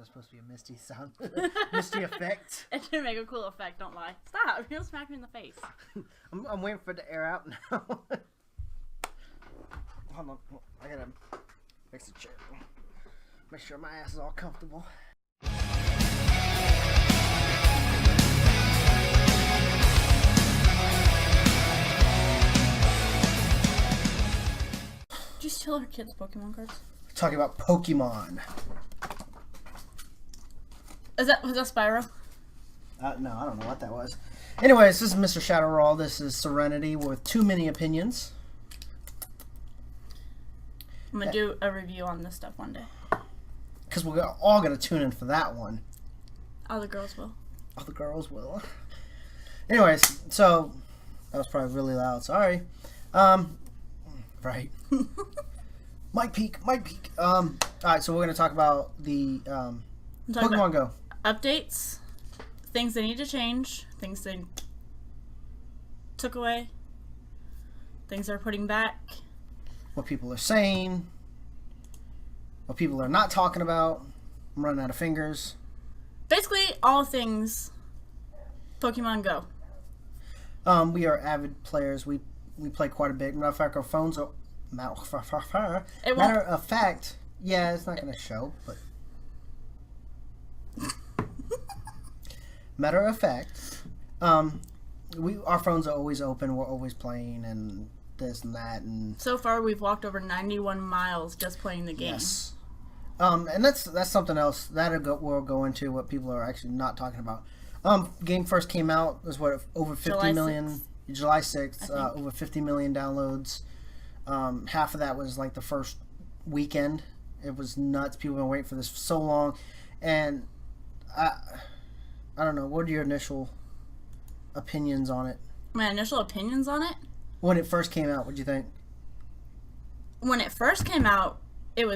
was supposed to be a Misty sound. Misty effect. It didn't make a cool effect, don't lie. Stop, you're gonna smack me in the face. I'm waiting for it to air out now. Hold on, I gotta fix the chair. Make sure my ass is all comfortable. Did you steal our kids' Pokemon cards? Talking about Pokemon. Was that Spyro? No, I don't know what that was. Anyways, this is Mr. Shadowraw. This is Serenity with too many opinions. I'm gonna do a review on this stuff one day. Because we're all going to tune in for that one. All the girls will. All the girls will. Anyways, so that was probably really loud. Sorry. Right. Mic peak. Alright, so we're going to talk about the Pokemon Go. Updates, things they need to change, things they took away, things they're putting back. What people are saying. What people are not talking about. I'm running out of fingers. Basically, all things Pokemon Go. We are avid players. We play quite a bit. Matter of fact, our phones are... Matter of fact, yeah, it's not going to show, but... Matter of fact, our phones are always open. We're always playing and this and that. And so far, we've walked over 91 miles just playing the game. Yes. And that's something else that we'll go into what people are actually not talking about. Game first came out, was what, over 50 million, July 6th, over 50 million downloads. Half of that was like the first weekend. It was nuts. People have been waiting for this for so long. And I don't know, what are your initial opinions on it? My initial opinions on it? When it first came out, what'd you think? When it first came out, it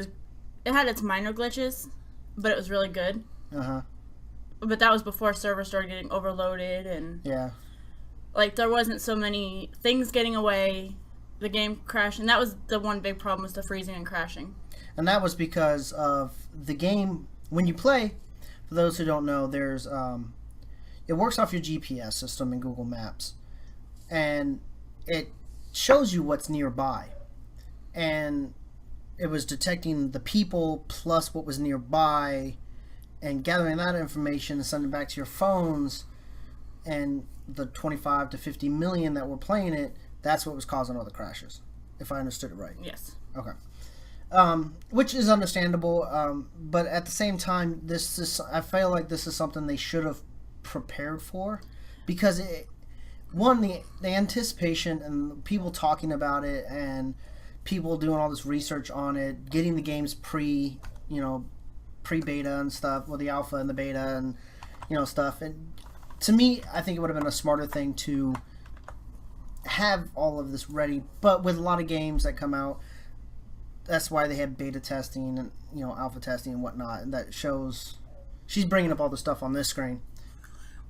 had its minor glitches, but it was really good. Uh-huh. But that was before servers started getting overloaded and... Yeah. Like, there wasn't so many things getting away, the game crashed, and that was the one big problem, was the freezing and crashing. And that was because of the game, when you play, for those who don't know, there's, it works off your GPS system in Google Maps, and it shows you what's nearby. And it was detecting the people plus what was nearby and gathering that information and sending it back to your phones, and the 25 to 50 million that were playing it, that's what was causing all the crashes, if I understood it right. Yes. Okay. Which is understandable, but at the same time, I feel like this is something they should have prepared for, because the anticipation and people talking about it and people doing all this research on it, getting the games pre-beta and stuff, well, the alpha and the beta and stuff. And to me, I think it would have been a smarter thing to have all of this ready. But with a lot of games that come out, that's why they have beta testing and alpha testing and whatnot. And that shows she's bringing up all the stuff on this screen.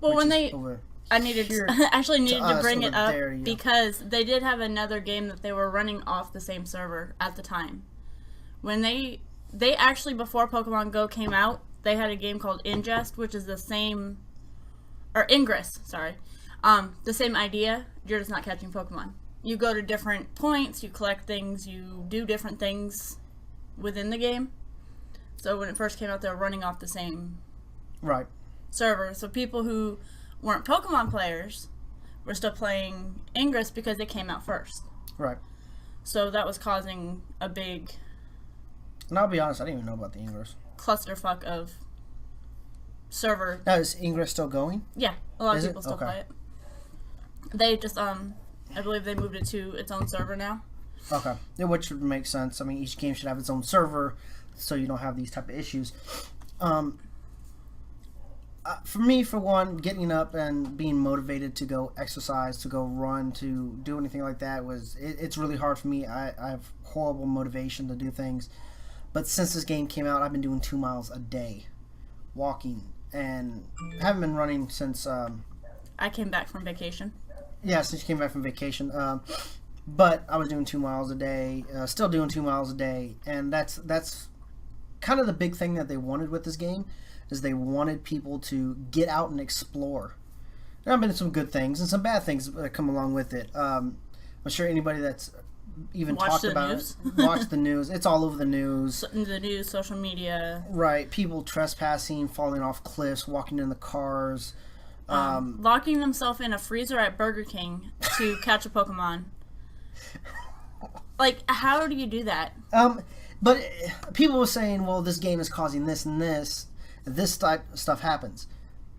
Well, I needed to bring it up because they did have another game that they were running off the same server at the time. When they actually, before Pokemon Go came out, they had a game called Ingest, which is the same, or Ingress, sorry. The same idea, you're just not catching Pokemon. You go to different points, you collect things, you do different things within the game. So when it first came out, they were running off the same server. So people who weren't Pokemon players were still playing Ingress because it came out first. Right. So that was causing a big... And I'll be honest, I didn't even know about the Ingress. Clusterfuck of server. Now, is Ingress still going? Yeah, a lot of people still play it. They just, I believe they moved it to its own server now. Okay. Which would make sense. I mean, each game should have its own server, so you don't have these type of issues. For me, for one, getting up and being motivated to go exercise, to go run, to do anything like that, it's really hard for me. I have horrible motivation to do things. But since this game came out, I've been doing 2 miles a day, walking, and haven't been running since... I came back from vacation. Yeah, since you came back from vacation. But I was doing 2 miles a day, still doing 2 miles a day, and that's kind of the big thing that they wanted with this game is they wanted people to get out and explore. There have been some good things and some bad things that come along with it. I'm sure anybody that's even talked about it, watched the news. It's all over the news. The news, social media. Right. People trespassing, falling off cliffs, walking in the cars. Locking themselves in a freezer at Burger King to catch a Pokemon. Like, how do you do that? But people were saying, well, this game is causing this and this. And this type of stuff happens.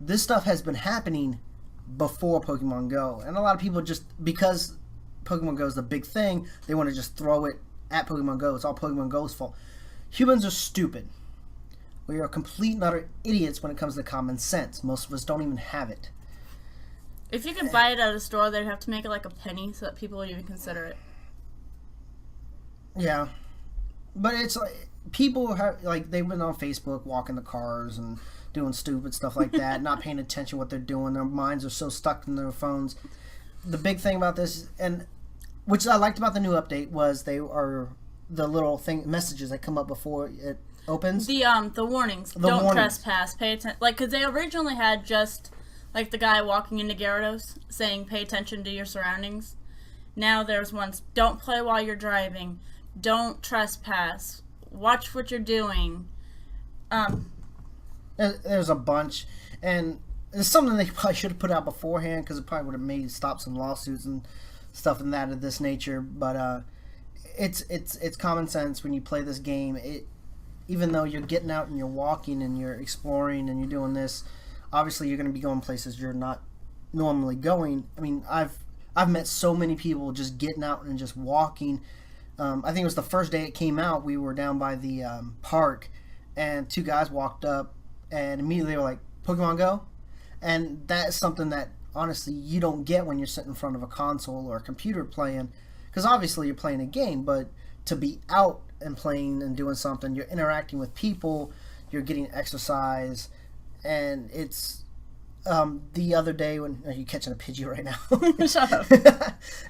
This stuff has been happening before Pokemon Go. And a lot of people just, because Pokemon Go is the big thing, they want to just throw it at Pokemon Go. It's all Pokemon Go's fault. Humans are stupid. We are complete and utter idiots when it comes to common sense. Most of us don't even have it. If you could buy it at a store, they'd have to make it like a penny so that people would even consider it. Yeah. But it's like, people have, like, they've been on Facebook walking the cars and doing stupid stuff like that, not paying attention to what they're doing. Their minds are so stuck in their phones. The big thing about this, and which I liked about the new update, was they are the little messages that come up before it opens. The warnings. Don't trespass. Pay attention. Like, because they originally had just, like, the guy walking into Gyarados saying, pay attention to your surroundings. Now there's ones, don't play while you're driving. Don't trespass. Watch what you're doing. There's a bunch, and it's something they probably should have put out beforehand, because it probably would have maybe stopped some lawsuits and stuff in that of this nature. But it's common sense when you play this game. Even though you're getting out and you're walking and you're exploring and you're doing this, obviously you're going to be going places you're not normally going. I mean, I've met so many people just getting out and just walking. I think it was the first day it came out. We were down by the park, and two guys walked up, and immediately they were like, Pokemon Go? And that is something that, honestly, you don't get when you're sitting in front of a console or a computer playing, because obviously you're playing a game, but to be out and playing and doing something, you're interacting with people, you're getting exercise, and it's... the other day when... Are you catching a Pidgey right now? Shut up.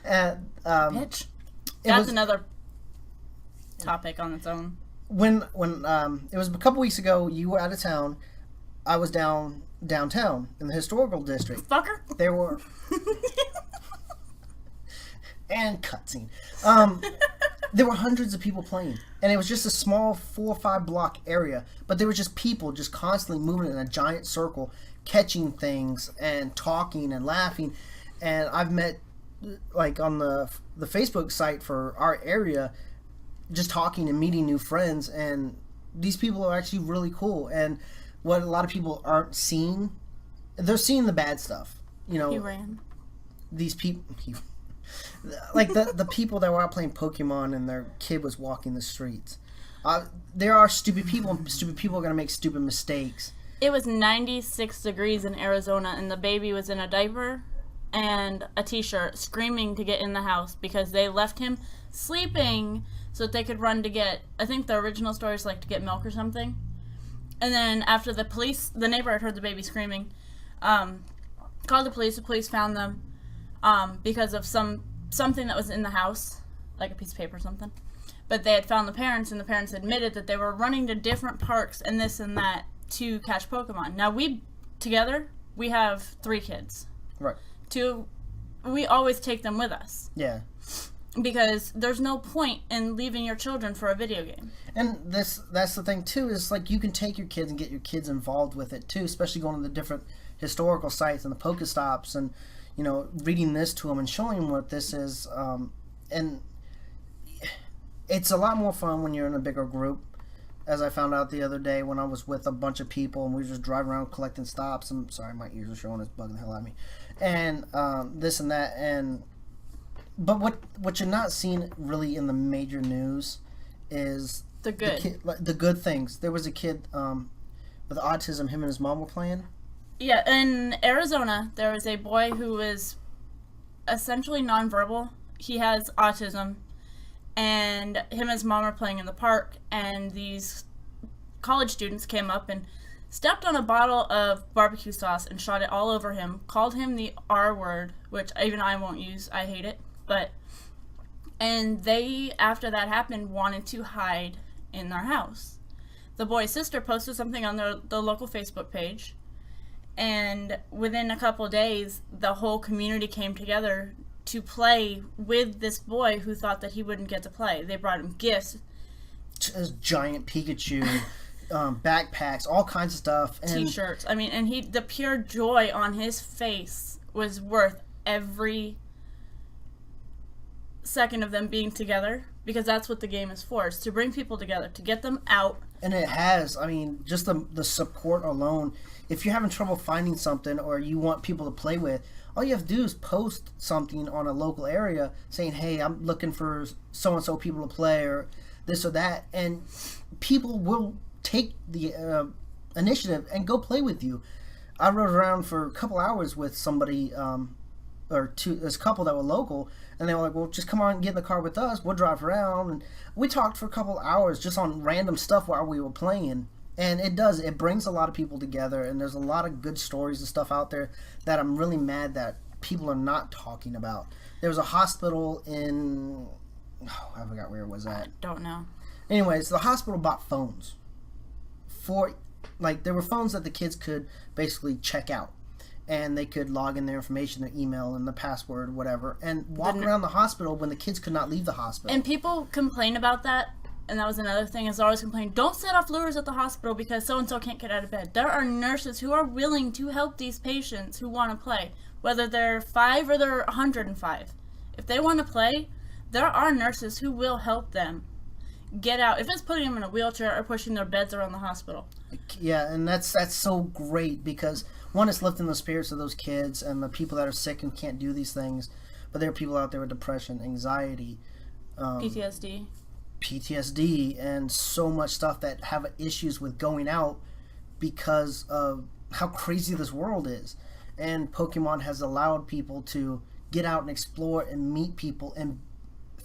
And, Pitch? That's another topic on its own. When it was a couple weeks ago, you were out of town. I was downtown in the historical district. Fucker. There were and cutscene. There were hundreds of people playing, and it was just a small 4 or 5 block area. But there were just people just constantly moving in a giant circle, catching things and talking and laughing. And I've met, like, on the Facebook site for our area, just talking and meeting new friends, and these people are actually really cool. And what a lot of people aren't seeing, they're seeing the bad stuff. You know, he ran. These people, like the people that were out playing Pokemon and their kid was walking the streets. There are stupid people, and stupid people are going to make stupid mistakes. It was 96 degrees in Arizona, and the baby was in a diaper and a t-shirt, screaming to get in the house because they left him sleeping so that they could run to get, I think the original story is like to get milk or something. And then after the neighbor had heard the baby screaming, called the police found them because of something that was in the house, like a piece of paper or something. But they had found the parents, and the parents admitted that they were running to different parks and this and that to catch Pokemon. Now, we have 3 kids. Right. We always take them with us. Yeah. Because there's no point in leaving your children for a video game. And that's the thing, too, is, like, you can take your kids and get your kids involved with it, too, especially going to the different historical sites and the Pokestops and, you know, reading this to them and showing them what this is. And it's a lot more fun when you're in a bigger group, as I found out the other day when I was with a bunch of people and we were just driving around collecting stops. I'm sorry, my ears are showing, it's bugging the hell out of me. And this and that, and... But what you're not seeing really in the major news is the good, the good things. There was a kid with autism. Him and his mom were playing. Yeah, in Arizona, there was a boy who was essentially nonverbal. He has autism, and him and his mom are playing in the park. And these college students came up and stepped on a bottle of barbecue sauce and shot it all over him. Called him the R word, which even I won't use. I hate it. And they, after that happened, wanted to hide in their house. the boy's sister posted something on the local Facebook page, and within a couple of days, the whole community came together to play with this boy who thought that he wouldn't get to play. They brought him gifts. This giant Pikachu, backpacks, all kinds of stuff. And T-shirts. I mean, and the pure joy on his face was worth every second of them being together, because that's what the game is for, is to bring people together, to get them out. And it has, I mean, just the support alone. If you're having trouble finding something or you want people to play with, all you have to do is post something on a local area saying, hey, I'm looking for so-and-so people to play, or this or that, and people will take the initiative and go play with you. I rode around for a couple hours with somebody, or two, there's a couple that were local, and they were like, well, just come on and get in the car with us, we'll drive around. And we talked for a couple hours just on random stuff while we were playing. And it brings a lot of people together, and there's a lot of good stories and stuff out there that I'm really mad that people are not talking about. There was a hospital in, I forgot where it was at. I don't know. Anyways, the hospital bought phones there were phones that the kids could basically check out, and they could log in their information, their email, and the password, whatever, and walk around the hospital when the kids could not leave the hospital. And people complain about that, and that was another thing, is always complain, don't set off lures at the hospital because so-and-so can't get out of bed. There are nurses who are willing to help these patients who want to play, whether they're 5 or they're 105. If they want to play, there are nurses who will help them get out, if it's putting them in a wheelchair or pushing their beds around the hospital. Yeah, and that's so great, because one, it's lifting the spirits of those kids and the people that are sick and can't do these things, but there are people out there with depression, anxiety, PTSD, and so much stuff that have issues with going out because of how crazy this world is. And Pokemon has allowed people to get out and explore and meet people and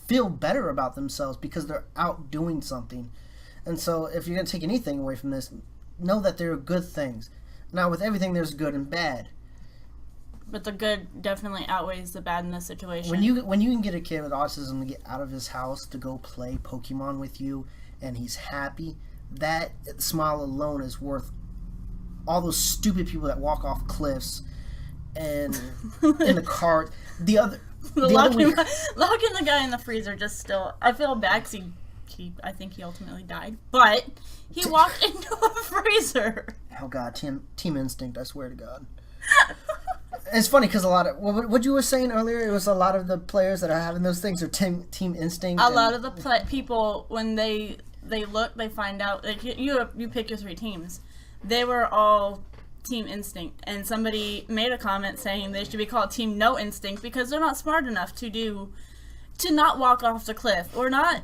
feel better about themselves because they're out doing something. And so if you're going to take anything away from this, know that there are good things. Now, with everything, there's good and bad. But the good definitely outweighs the bad in this situation. When you can get a kid with autism to get out of his house to go play Pokemon with you, and he's happy, that smile alone is worth all those stupid people that walk off cliffs and in the cart. Locking the guy in the freezer just still... I feel bad because I think he ultimately died. But he walked into a freezer. Oh, God. Team instinct, I swear to God. It's funny because a lot of... What you were saying earlier, it was a lot of the players that are having those things are team instinct. A lot of the people, when they look, they find out... Like, you pick your 3 teams. They were all... Team Instinct, and somebody made a comment saying they should be called Team No Instinct because they're not smart enough to not walk off the cliff or not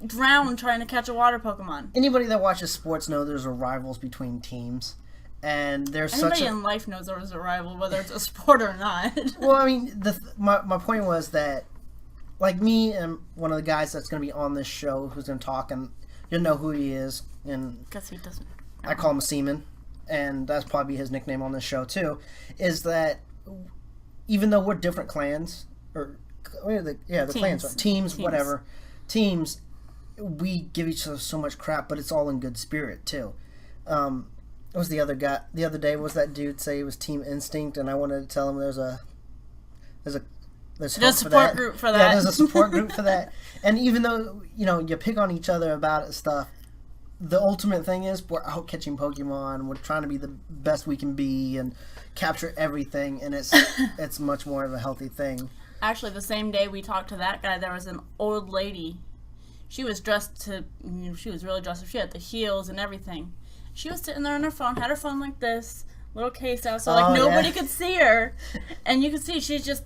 drown trying to catch a water Pokemon. Anybody that watches sports knows there's rivals between teams, and there's anybody in life knows there's a rival, whether it's a sport or not. Well, I mean, my point was that, like me and one of the guys that's going to be on this show who's going to talk, and you'll know who he is, and because he doesn't. I call him a seaman. And that's probably his nickname on this show too, is that even though we're different clans, or the clans, teams, whatever, teams, we give each other so much crap, but it's all in good spirit too. What was the other day was that dude say he was Team Instinct, and I wanted to tell him there's a support group for that. Yeah, there's a support group for that. And even though you pick on each other about it stuff, the ultimate thing is we're out catching Pokemon. We're trying to be the best we can be and capture everything, and it's much more of a healthy thing. Actually, the same day we talked to that guy, there was an old lady. She was she was really dressed up. She had the heels and everything. She was sitting there on her phone, had her phone like this, little case out, so nobody could see her, and you could see she's just.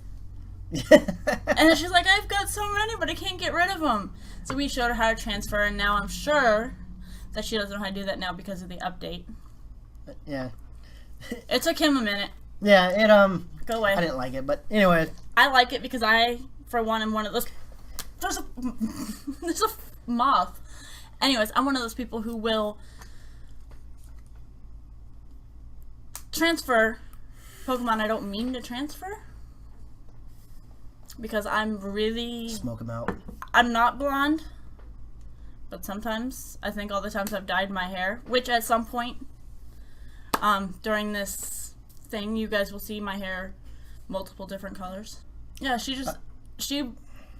And then she's like, I've got so many, but I can't get rid of them. So we showed her how to transfer, and now I'm sure that she doesn't know how to do that now because of the update. Yeah. It took him a minute. Yeah, it go away. I didn't like it, but anyway. I like it because I, for one, am one of those. There's a moth. Anyways, I'm one of those people who will transfer Pokemon I don't mean to transfer. Because I'm really... Smoke them out. I'm not blonde. but sometimes, I think all the times I've dyed my hair, which at some point during this thing, you guys will see my hair multiple different colors. Yeah, she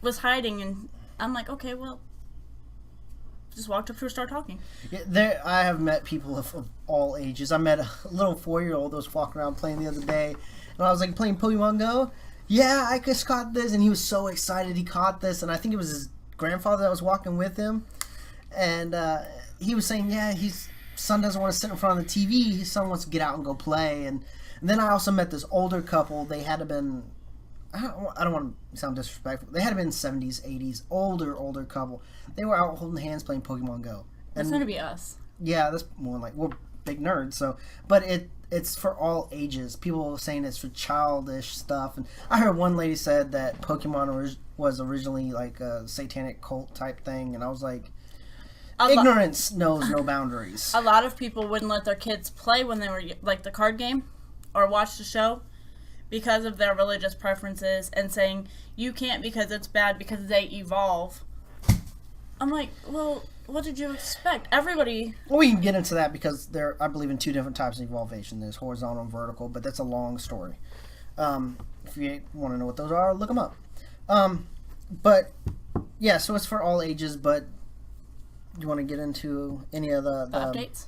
was hiding, and I'm like, okay, well, just walked up to her, start talking. Yeah, I have met people of all ages. I met a little 4-year-old that was walking around playing the other day, and I was like, playing Pokemon Go? Yeah, I just caught this, and he was so excited he caught this, and I think it was his grandfather that was walking with him, and he was saying, yeah, his son doesn't want to sit in front of the TV, his son wants to get out and go play, and then I also met this older couple. They had to been, I don't want to sound disrespectful, they had to been 70s, 80s, older couple. They were out holding hands playing Pokemon Go. That's going to be us. Yeah, that's more like, we're big nerds, so, but it's for all ages. People were saying it's for childish stuff, and I heard one lady said that Pokemon was originally like a satanic cult type thing, and I was like, ignorance knows no boundaries. A lot of people wouldn't let their kids play when they were, like, the card game or watch the show because of their religious preferences, and saying, you can't because it's bad because they evolve. I'm like, well, what did you expect? Everybody... Well, we can get into that because I believe in 2 different types of evolvation. There's horizontal and vertical, but that's a long story. If you want to know what those are, look them up. But, yeah, so it's for all ages, but do you want to get into any of the updates?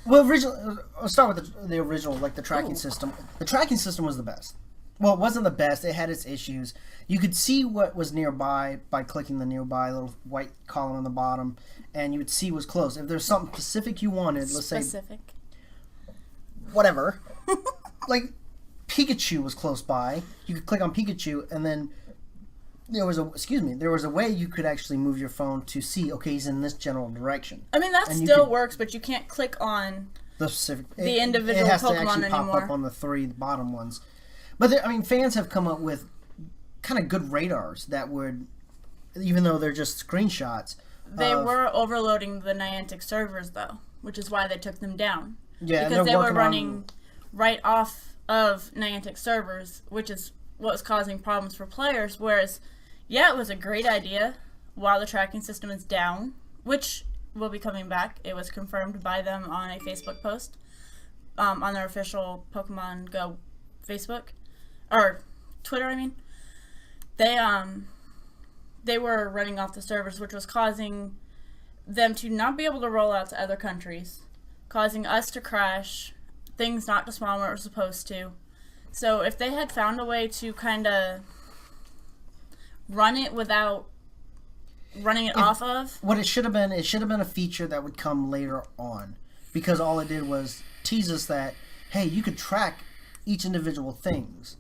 Well, originally, I'll start with the original, like the tracking system. The tracking system was the best. Well, it wasn't the best. It had its issues. You could see what was nearby by clicking the nearby little white column on the bottom, and you would see what's close. If there's something specific you wanted, let's say... Whatever. Like, Pikachu was close by. You could click on Pikachu, and then there was a way you could actually move your phone to see, okay, he's in this general direction. I mean, that still works, but you can't click on the specific... the individual Pokemon anymore. It has to actually pop up on the 3 bottom ones. But, fans have come up with kind of good radars that would, even though they're just screenshots. They were overloading the Niantic servers, though, which is why they took them down. Yeah, because they were running right off of Niantic servers, which is what was causing problems for players. Whereas, yeah, it was a great idea while the tracking system is down, which will be coming back. It was confirmed by them on a Facebook post, on their official Pokemon Go Facebook. Or Twitter, I mean. They were running off the servers, which was causing them to not be able to roll out to other countries, causing us to crash, things not to spawn where it was supposed to. So if they had found a way to kind of run it without running it off of... What it should have been a feature that would come later on. Because all it did was tease us that, hey, you could track each individual things.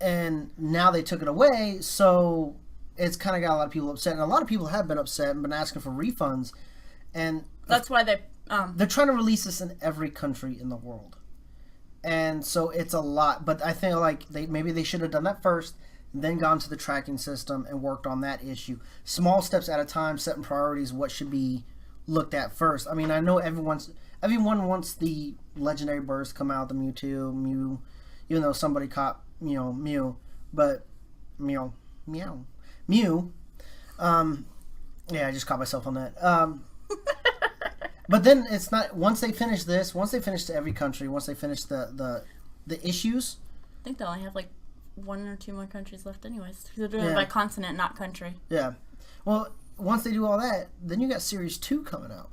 And now they took it away, so it's kind of got a lot of people upset. And a lot of people have been upset and been asking for refunds. And that's why they're trying to release this in every country in the world. And so it's a lot. But I think like maybe they should have done that first, then gone to the tracking system and worked on that issue. Small steps at a time, setting priorities, what should be looked at first. I mean, I know everyone wants the legendary burst come out, the Mew, even though somebody caught Mew, but Mew. Yeah, I just caught myself on that. But then it's not, once they finish every country, once they finish the issues. I think they only have like 1 or 2 more countries left anyways. They're doing it by continent, not country. Yeah. Well, once they do all that, then you got Series 2 coming out.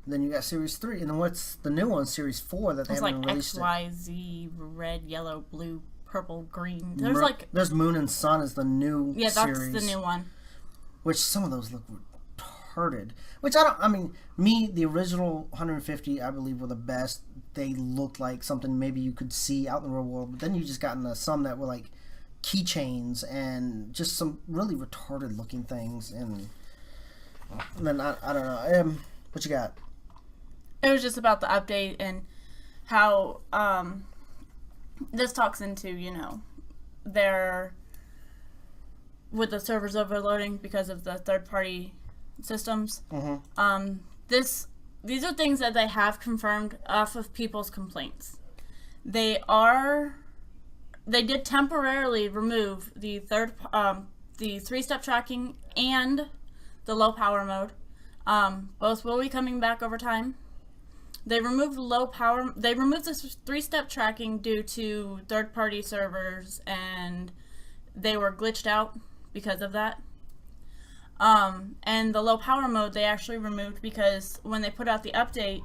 Then you got Series 3, and then what's the new one, Series 4 that they haven't released? It's like X, Y, Z, red, yellow, blue, purple, green. There's Moon and Sun is the new series. Yeah, that's the new one. Which some of those look retarded. Which the original 150 I believe were the best. They looked like something maybe you could see out in the real world. But then you just got into some that were like keychains and just some really retarded looking things. And then I don't know. What you got? It was just about the update and how this talks into, with the servers overloading because of the third-party systems. Mm-hmm. These are things that they have confirmed off of people's complaints. They did temporarily remove the the 3-step tracking and the low power mode. Both will be coming back over time. They removed They removed the 3-step tracking due to third-party servers, and they were glitched out because of that. And the low power mode they actually removed because when they put out the update,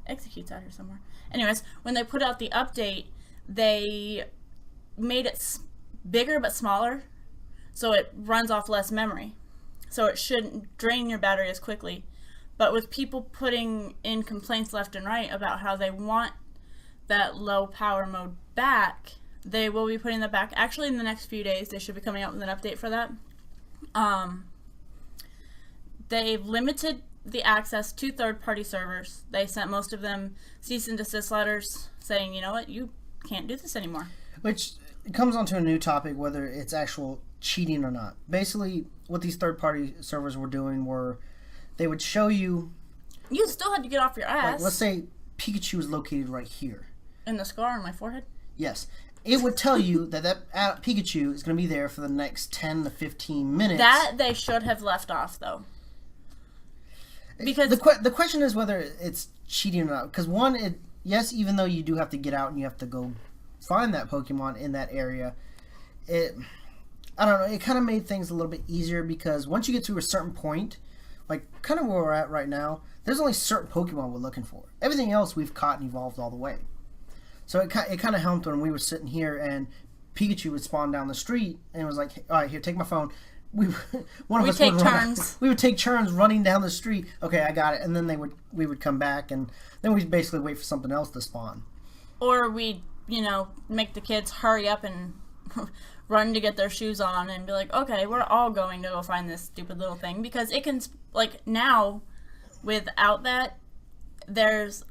executes out here somewhere. Anyways, when they put out the update, they made it bigger but smaller, so it runs off less memory. So it shouldn't drain your battery as quickly. But with people putting in complaints left and right about how they want that low power mode back, they will be putting that back. Actually, in the next few days, they should be coming out with an update for that. They've limited the access to third-party servers. They sent most of them cease and desist letters saying, you know what, you can't do this anymore. Which comes on to a new topic, whether it's actual cheating or not. Basically, what these third-party servers were doing were they would show you... You still had to get off your ass. Like, let's say Pikachu is located right here. In the scar on my forehead? Yes. It would tell you that Pikachu is going to be there for the next 10 to 15 minutes. That they should have left off, though. Because the question is whether it's cheating or not. Because yes, even though you do have to get out and you have to go find that Pokemon in that area, I don't know, it kind of made things a little bit easier because once you get to a certain point, like kind of where we're at right now, there's only certain Pokemon we're looking for. Everything else we've caught and evolved all the way. So it kind of helped when we were sitting here and Pikachu would spawn down the street and it was like, all right, here, take my phone. We would take turns running down the street. Okay, I got it, and then we would come back, and then we'd basically wait for something else to spawn. Or we'd make the kids hurry up and run to get their shoes on, and be like, okay, we're all going to go find this stupid little thing because it can now, without that, there's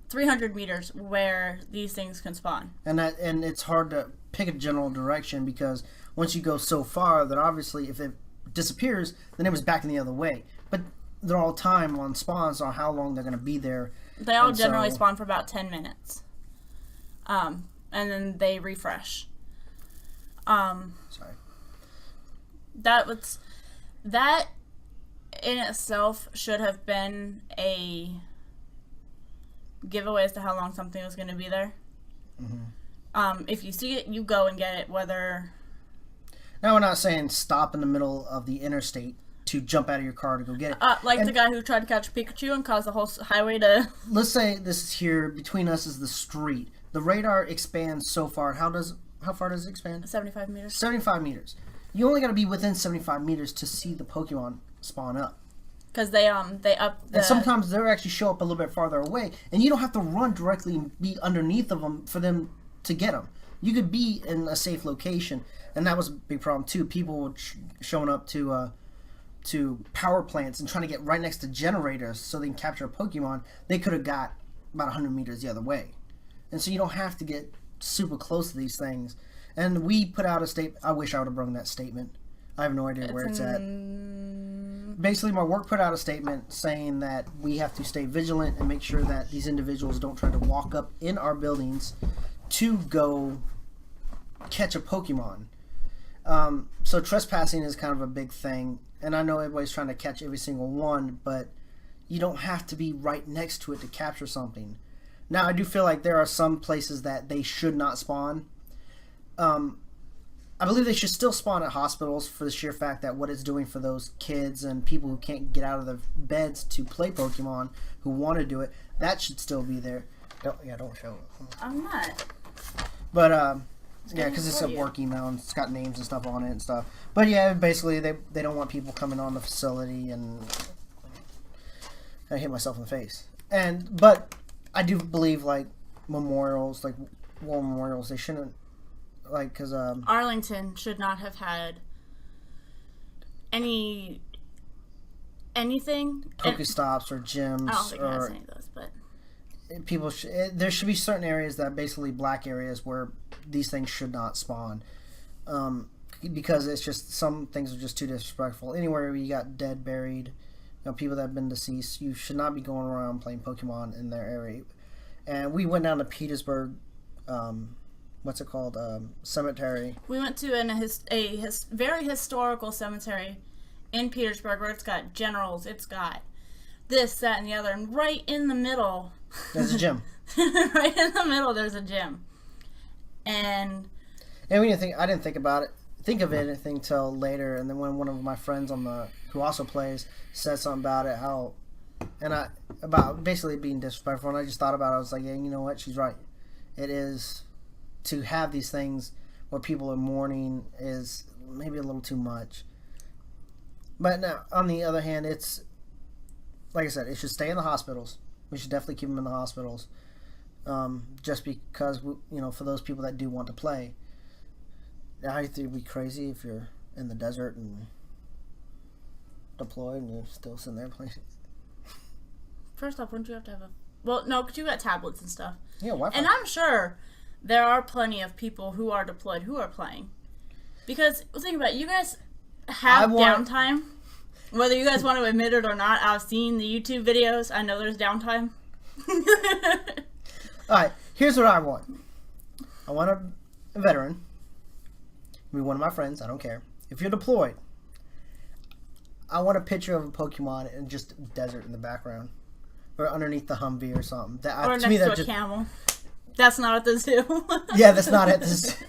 300 meters where these things can spawn, and it's hard to pick a general direction because once you go so far that obviously if it disappears, then it was back in the other way. But they're all time on spawns on how long they're going to be there. They all generally spawn for about 10 minutes. And then they refresh. Sorry. That in itself should have been a giveaway as to how long something was going to be there. Mm-hmm. If you see it, you go and get it, whether... Now we're not saying stop in the middle of the interstate to jump out of your car to go get it. The guy who tried to catch Pikachu and caused the whole highway to... Let's say this is here, between us is the street. The radar expands so far. How far does it expand? 75 meters. 75 meters. You only got to be within 75 meters to see the Pokemon spawn up. Because they up the... And sometimes they actually show up a little bit farther away, and you don't have to run directly and be underneath of them for them to get them. You could be in a safe location, and that was a big problem too. People were showing up to power plants and trying to get right next to generators so they can capture a Pokemon. They could have got about 100 meters the other way, and so you don't have to get super close to these things. And we put out a statement. I wish I would have brought that statement. I have no idea where it's at. Basically, my work put out a statement saying that we have to stay vigilant and make sure that these individuals don't try to walk up in our buildings to go catch a Pokemon. So trespassing is kind of a big thing, and I know everybody's trying to catch every single one, but you don't have to be right next to it to capture something. Now, I do feel like there are some places that they should not spawn. I believe they should still spawn at hospitals for the sheer fact that what it's doing for those kids and people who can't get out of their beds to play Pokemon, who want to do it, that should still be there. Don't show it. I'm not. But, yeah, because it's a work email and it's got names and stuff on it and stuff. But yeah, basically they don't want people coming on the facility, and I hit myself in the face. But I do believe like memorials, like war memorials, they shouldn't, like, because Arlington should not have had anything. Pokestops or gyms. I don't think it has any of those, but people there should be certain areas that basically black areas where these things should not spawn, because it's just some things are just too disrespectful. Anywhere where you got dead, buried, people that have been deceased, you should not be going around playing Pokemon in their area. And we went down to Petersburg what's it called? Cemetery. We went to a very historical cemetery in Petersburg where it's got generals, it's got this, that, and the other, and right in the middle there's a gym. Right in the middle there's a gym. And we didn't think, I didn't think about it, think of anything till later, and then when one of my friends who also plays said something about it, about basically being disrespectful, and I just thought about it. I was like, yeah, you know what, she's right. It is, to have these things where people are mourning is maybe a little too much. But now, on the other hand, it's, like I said, it should stay in the hospitals. We should definitely keep them in the hospitals. Just because, for those people that do want to play. I think it'd be crazy if you're in the desert and deployed and you're still sitting there playing. First off, wouldn't you have to have a... Well, no, because you got tablets and stuff. Yeah, Wi-Fi. And I'm sure there are plenty of people who are deployed who are playing. Because, think about it, you guys have downtime. Whether you guys want to admit it or not, I've seen the YouTube videos. I know there's downtime. Alright, here's what I want. I want a veteran. Be one of my friends, I don't care. If you're deployed, I want a picture of a Pokemon and just desert in the background. Or underneath the Humvee or something. Or next to a camel. That's not at the zoo. Yeah, that's not at the zoo.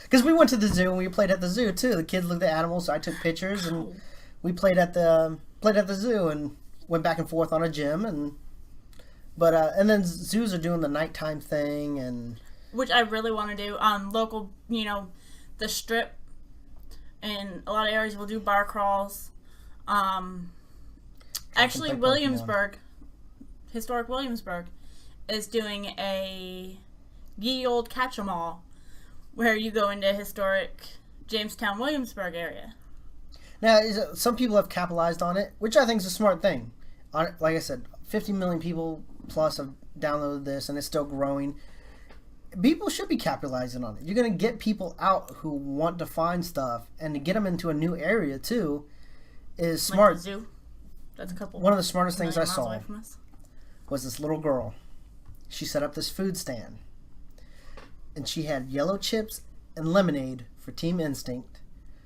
Because we went to the zoo and we played at the zoo too. The kids looked at animals, so I took pictures and we played at the zoo and went back and forth on a gym and then zoos are doing the nighttime thing and which I really want to do. Local, the Strip in a lot of areas will do bar crawls. Actually, Williamsburg, historic Williamsburg, is doing a ye old catch-em-all where you go into historic Jamestown, Williamsburg area. Now, some people have capitalized on it, which I think is a smart thing. Like I said, 50 million people plus have downloaded this, and it's still growing. People should be capitalizing on it. You're going to get people out who want to find stuff, and to get them into a new area, too, is smart. Like the zoo. That's a couple. One of the smartest things I saw was this little girl. She set up this food stand, and she had yellow chips and lemonade for Team Instinct.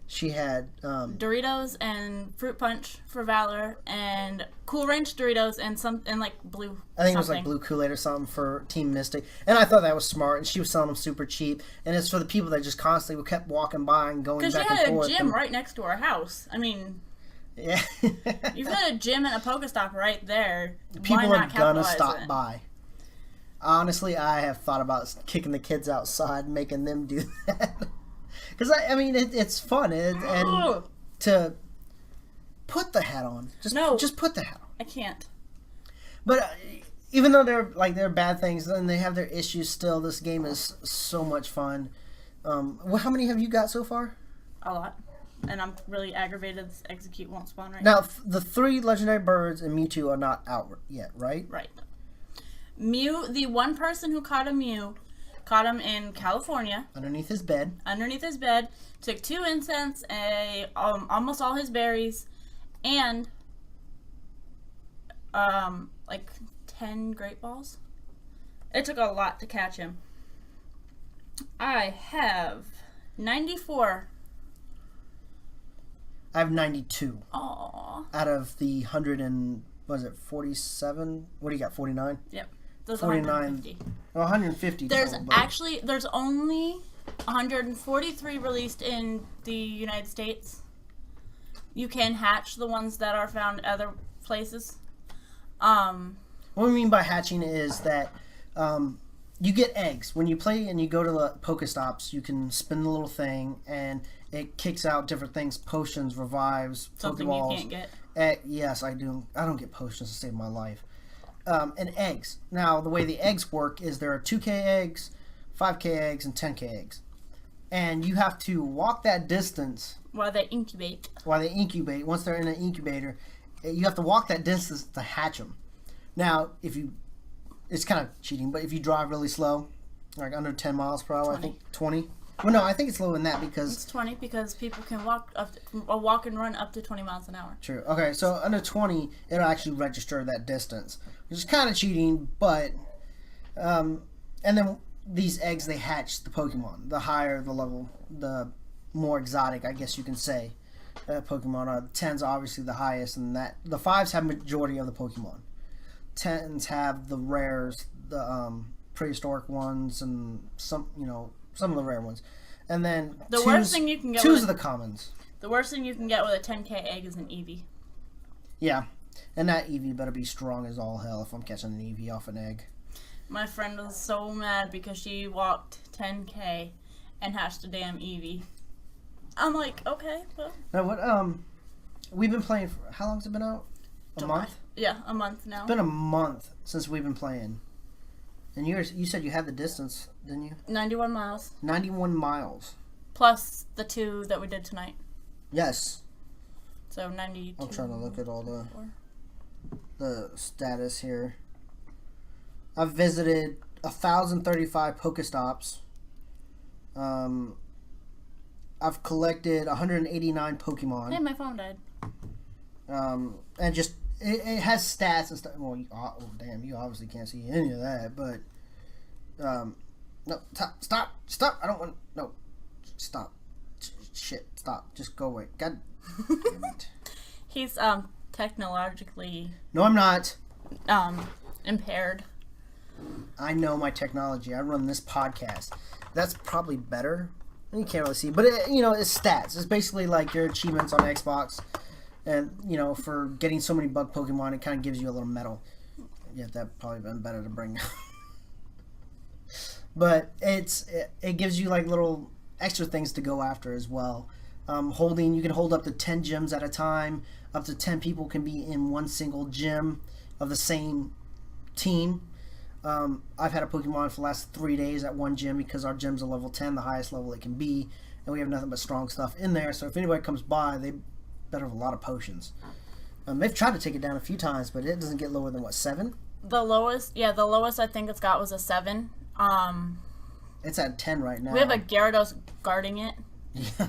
She had Doritos and Fruit Punch for Valor, and Cool Ranch Doritos and like blue. I think it was like blue Kool-Aid or something for Team Mystic, and I thought that was smart. And she was selling them super cheap, and it's for the people that just constantly kept walking by and going back and forth. Because she had a gym right next to her house. I mean, yeah, you've got a gym and a Pokestop right there. People are gonna stop by. Honestly, I have thought about kicking the kids outside, and making them do that. Because, I mean, it's fun. And to put the hat on. Just put the hat on. I can't. But even though they're bad things, and they have their issues still, this game is so much fun. How many have you got so far? A lot. And I'm really aggravated Execute won't spawn right now. Now, the 3 legendary birds and Mewtwo are not out yet, right? Right. Mew, the one person who caught a Mew... Caught him in California. Underneath his bed. Took 2 incense, almost all his berries, and like 10 great balls. It took a lot to catch him. I have 94. I have 92. Aww. Out of the 100 and, what is it, 47? What do you got, 49? Yep. Those 49. 150. Well, 150 There's total, there's only 143 released in the United States. You can hatch the ones that are found other places. What we mean by hatching is that you get eggs. When you play and you go to the Pokestops, you can spin the little thing and it kicks out different things, potions, revives, something Pokeballs. You can't get. Yes, I do. I don't get potions to save my life. And eggs. Now, the way the eggs work is there are 2K eggs, 5K eggs, and 10K eggs. And you have to walk that distance. While they incubate. Once they're in an incubator, you have to walk that distance to hatch them. Now, it's kind of cheating, but if you drive really slow, like under 10 miles per hour, 20. I think 20. Well, no, I think it's lower than that because... It's 20 because people can walk and run up to 20 miles an hour. True. Okay, so under 20, it'll actually register that distance, which is kind of cheating, but... and then these eggs, they hatch the Pokemon. The higher the level, the more exotic, I guess you can say, Pokemon are. 10's obviously the highest, and that the 5s have majority of the Pokemon. 10s have the rares, the prehistoric ones, and some of the rare ones. And then the worst thing you can get 2's are the commons. The worst thing you can get with a 10k egg is an Eevee. Yeah, and that Eevee better be strong as all hell if I'm catching an Eevee off an egg. My friend was so mad because she walked 10k and hatched a damn Eevee. I'm like, okay, well. Now what? We've been playing. How long's it been out? A month? Yeah, a month now. It's been a month since we've been playing. And you said you had the distance, didn't you? 91 miles. 91 miles. Plus the 2 that we did tonight. Yes. So 92. I'm trying to look at all the status here. I've visited 1,035 Pokestops. I've collected 189 Pokemon. Hey, my phone died. And just it has stats and stuff. Well, damn, you obviously can't see any of that. But no, stop! I don't want. No, stop. Shit, stop. Just go away. God damn it. He's technologically. No, I'm not. Impaired. I know my technology. I run this podcast. That's probably better. You can't really see, but it's stats. It's basically like your achievements on Xbox, and for getting so many bug Pokemon, it kind of gives you a little medal. Yeah, that probably been better to bring. But it gives you like little extra things to go after as well. You can hold up to 10 gyms at a time. Up to 10 people can be in one single gym of the same team. I've had a Pokemon for the last 3 days at one gym because our gym's a level 10, the highest level it can be, and we have nothing but strong stuff in there. So if anybody comes by, they better have a lot of potions. They've tried to take it down a few times, but it doesn't get lower than 7? The lowest I think it's got was a 7. It's at 10 right now. We have a Gyarados guarding it. Yeah.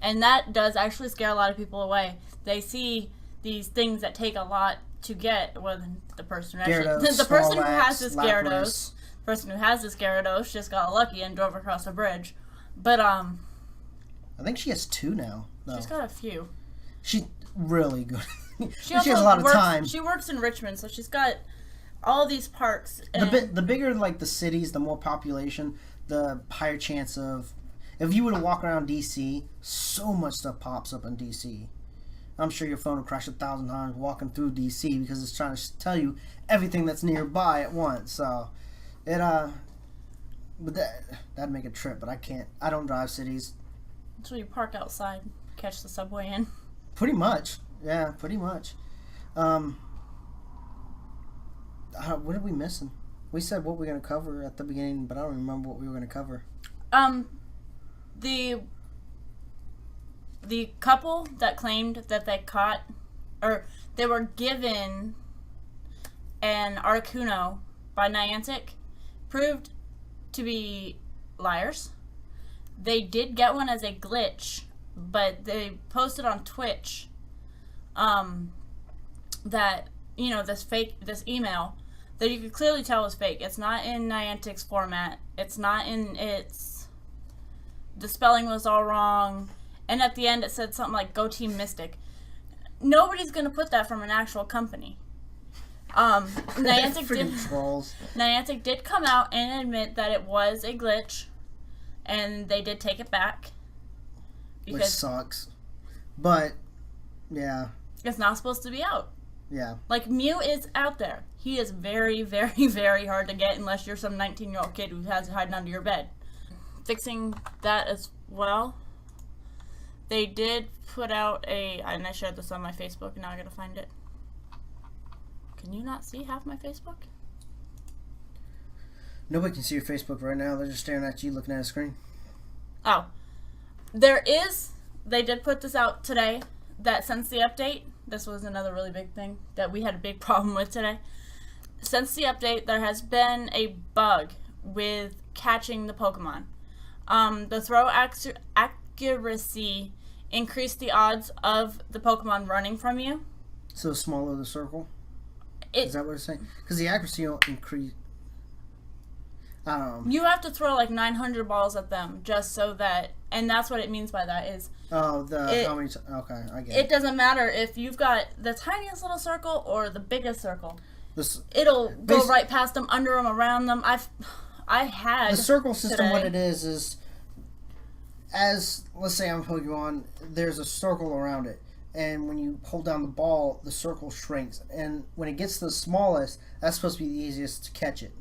And that does actually scare a lot of people away. They see these things that take a lot to get. Well, the person who has this Gyarados just got lucky and drove across a bridge. But I think she has 2 now. No. She's got a few. She's really good. She has a lot of time. She works in Richmond, so she's got all these parks. The bigger like the cities, the more population, the higher chance of. If you were to walk around DC, so much stuff pops up in DC. I'm sure your phone will crash 1,000 times walking through DC because it's trying to tell you everything that's nearby at once. So, but that'd make a trip. But I can't. I don't drive cities. So you park outside, catch the subway in. Pretty much, yeah, pretty much. What are we missing? We said what we're gonna cover at the beginning, but I don't remember what we were gonna cover. The couple that claimed that they caught, or they were given an Articuno by Niantic, proved to be liars. They did get one as a glitch, but they posted on Twitch that, this email that you could clearly tell was fake. It's not in Niantic's format. It's not in its... The spelling was all wrong. And at the end it said something like, "Go Team Mystic." Nobody's going to put that from an actual company. Niantic did come out and admit that it was a glitch. And they did take it back. Which sucks. But, yeah. It's not supposed to be out. Yeah. Like, Mew is out there. He is very, very, very hard to get unless you're some 19-year-old kid who has it hiding under your bed. Fixing that as well. They did put out and I shared this on my Facebook, and now I gotta find it. Can you not see half my Facebook? Nobody can see your Facebook right now. They're just staring at you, looking at a screen. Oh. They did put this out today, that since the update, this was another really big thing that we had a big problem with today. Since the update, there has been a bug with catching the Pokemon. The throw accuracy increased the odds of the Pokemon running from you. So smaller the circle? Is that what it's saying? Because the accuracy will increase. I don't know. You have to throw like 900 balls at them just so that, and that's what it means by that is. Oh, how many? Okay, I get it. It doesn't matter if you've got the tiniest little circle or the biggest circle. It'll go right past them, under them, around them. I had the circle system. Today. What it is as let's say on Pokemon, there's a circle around it, and when you hold down the ball, the circle shrinks, and when it gets to the smallest, that's supposed to be the easiest to catch it.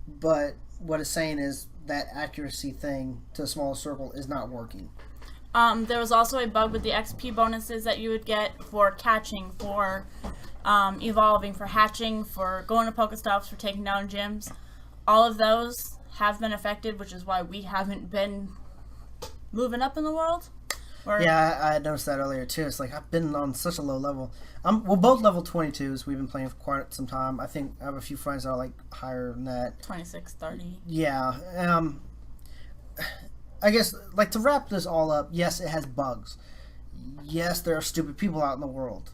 But what it's saying is that accuracy thing to the smallest circle is not working. There was also a bug with the XP bonuses that you would get for catching, for evolving, for hatching, for going to Pokestops, for taking down gyms. All of those have been affected, which is why we haven't been moving up in the world. Yeah, I noticed that earlier too. It's like I've been on such a low level. We're both level 22s. We've been playing for quite some time. I think I have a few friends that are like higher than that. 26, 30. Yeah. I guess like to wrap this all up. Yes, it has bugs. Yes, there are stupid people out in the world.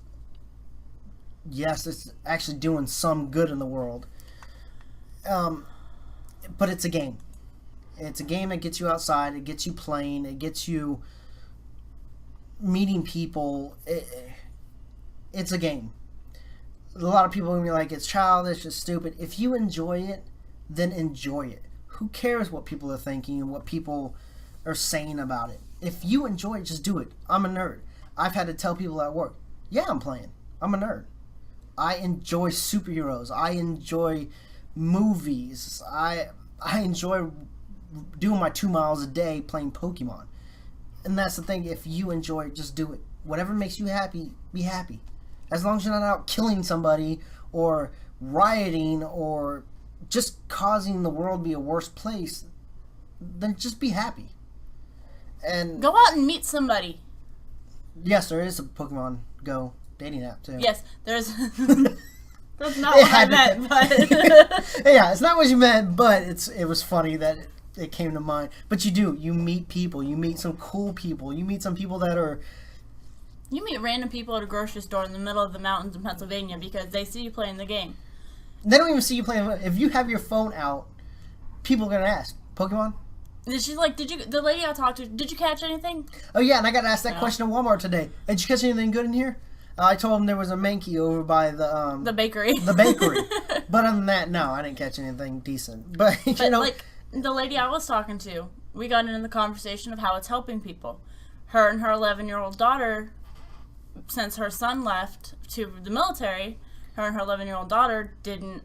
Yes, it's actually doing some good in the world. But it's a game. It's a game that gets you outside. It gets you playing. It gets you meeting people. It's a game. A lot of people will be like, it's childish, it's stupid. If you enjoy it, then enjoy it. Who cares what people are thinking and what people are saying about it? If you enjoy it, just do it. I'm a nerd. I've had to tell people at work, yeah, I'm playing. I'm a nerd. I enjoy superheroes. I enjoy movies. I enjoy doing my 2 miles a day playing Pokemon. And that's the thing. If you enjoy it, just do it. Whatever makes you happy, be happy. As long as you're not out killing somebody or rioting or just causing the world to be a worse place, then just be happy. And go out and meet somebody. Yes, there is a Pokemon Go dating app too. Yes, there's. That's not what I meant, but yeah, it's not what you meant, but it was funny that it came to mind. But you meet people, you meet some cool people, you meet some people that are. You meet random people at a grocery store in the middle of the mountains in Pennsylvania because they see you playing the game. They don't even see you playing. If you have your phone out, people are gonna ask, Pokemon? And she's like, the lady I talked to, did you catch anything? Oh yeah, and I got asked that question at Walmart today. Did you catch anything good in here? I told them there was a Mankey over by the bakery. The bakery. But other than that, no, I didn't catch anything decent. But you know, like the lady I was talking to, we got into the conversation of how it's helping people. Her and her 11-year-old daughter, since her son left to the military, her and her 11-year-old daughter didn't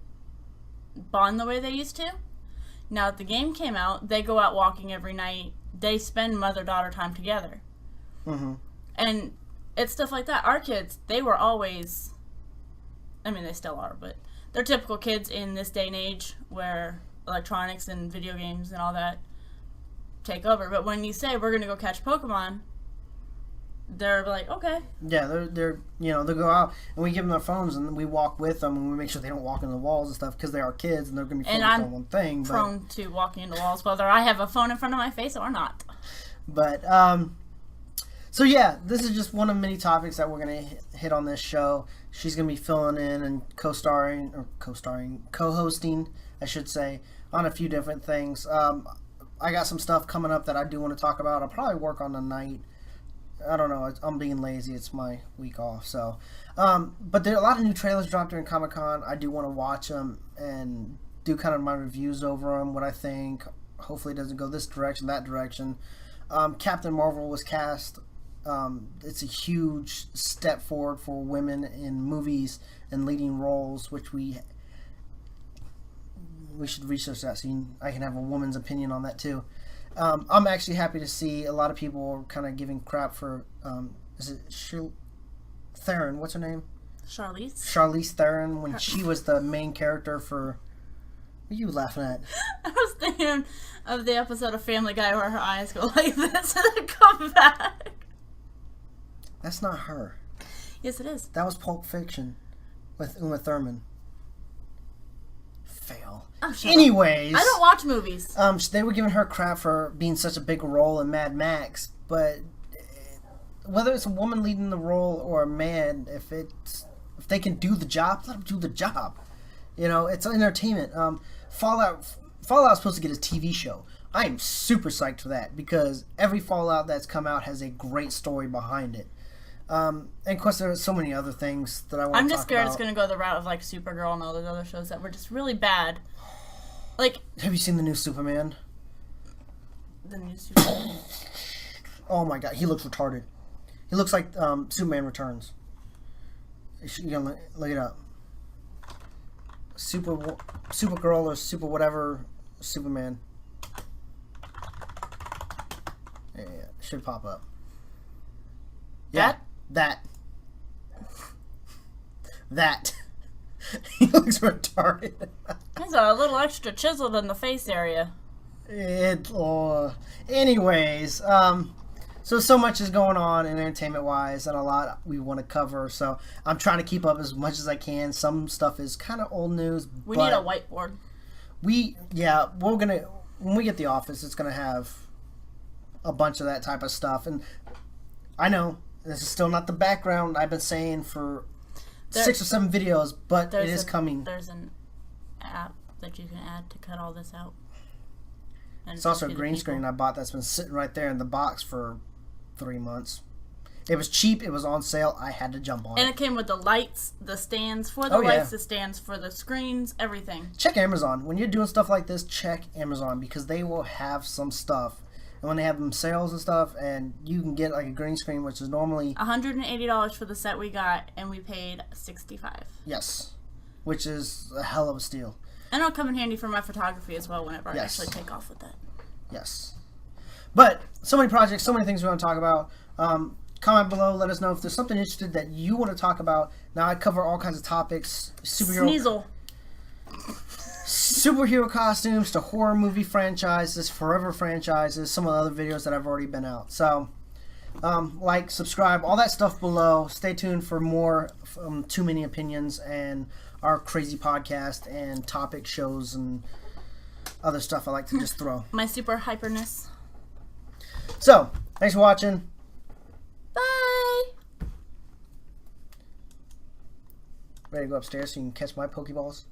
bond the way they used to. Now that the game came out, they go out walking every night. They spend mother-daughter time together. Mm-hmm. And it's stuff like that. Our kids, they were always, I mean, they still are, but they're typical kids in this day and age where electronics and video games and all that take over. But when you say we're going to go catch Pokemon, they're like, okay. Yeah, they're they'll go out and we give them their phones and we walk with them and we make sure they don't walk into the walls and stuff because they are kids and they're going to be focused on one thing. And I'm prone to walking into walls whether I have a phone in front of my face or not. But, so yeah, this is just one of many topics that we're going to hit on this show. She's going to be filling in and co-hosting, I should say, on a few different things. I got some stuff coming up that I do want to talk about. I'll probably work on tonight. I don't know. I'm being lazy. It's my week off. So, but there are a lot of new trailers dropped during Comic-Con. I do want to watch them and do kind of my reviews over them, what I think. Hopefully it doesn't go this direction, that direction. Captain Marvel was cast. It's a huge step forward for women in movies and leading roles, which we should research that so I can have a woman's opinion on that too. I'm actually happy to see a lot of people kind of giving crap for, is it Theron? What's her name? Charlize Theron, when she was the main character for... What are you laughing at? I was thinking of the episode of Family Guy where her eyes go like this and then come back. That's not her. Yes, it is. That was Pulp Fiction with Uma Thurman. Fail. Oh, anyways, I don't watch movies. They were giving her crap for being such a big role in Mad Max, but whether it's a woman leading the role or a man, if they can do the job, let them do the job. It's entertainment. Fallout Fallout's supposed to get a TV show. I am super psyched for that because every Fallout that's come out has a great story behind it. And of course, there are so many other things that I want to talk about. I'm just scared it's going to go the route of like Supergirl and all those other shows that were just really bad. Like, have you seen the new Superman? The new Superman. Oh my god, he looks retarded. He looks like Superman Returns. You can look it up. Supergirl or Super whatever Superman. Yeah, should pop up. Yeah, that. He looks retarded. He's a little extra chiseled in the face area. Anyways, so much is going on in entertainment-wise, and a lot we want to cover. So I'm trying to keep up as much as I can. Some stuff is kind of old news. We need a whiteboard. We're gonna when we get the office, it's gonna have a bunch of that type of stuff. And I know this is still not the background I've been saying for 6 or 7 videos, but it is coming. There's an app that you can add to cut all this out. It's also a green screen I bought that's been sitting right there in the box for 3 months. It was cheap. It was on sale. I had to jump on it. And it came with the lights, the stands for the lights, the stands for the screens, everything. Check Amazon. When you're doing stuff like this, check Amazon because they will have some stuff. And when they have them sales and stuff, and you can get like a green screen, which is normally $180 for the set we got, and we paid $65. Yes, which is a hell of a steal. And it'll come in handy for my photography as well whenever I actually take off with that. Yes. But so many projects, so many things we want to talk about. Comment below. Let us know if there's something interested that you want to talk about. Now, I cover all kinds of topics. Superhero costumes to horror movie franchises, forever franchises, some of the other videos that I've already been out. So, like, subscribe, all that stuff below. Stay tuned for more Too Many Opinions and our crazy podcast and topic shows and other stuff I like to just throw. My super hyperness. So, thanks for watching. Bye. Ready to go upstairs so you can catch my Pokeballs?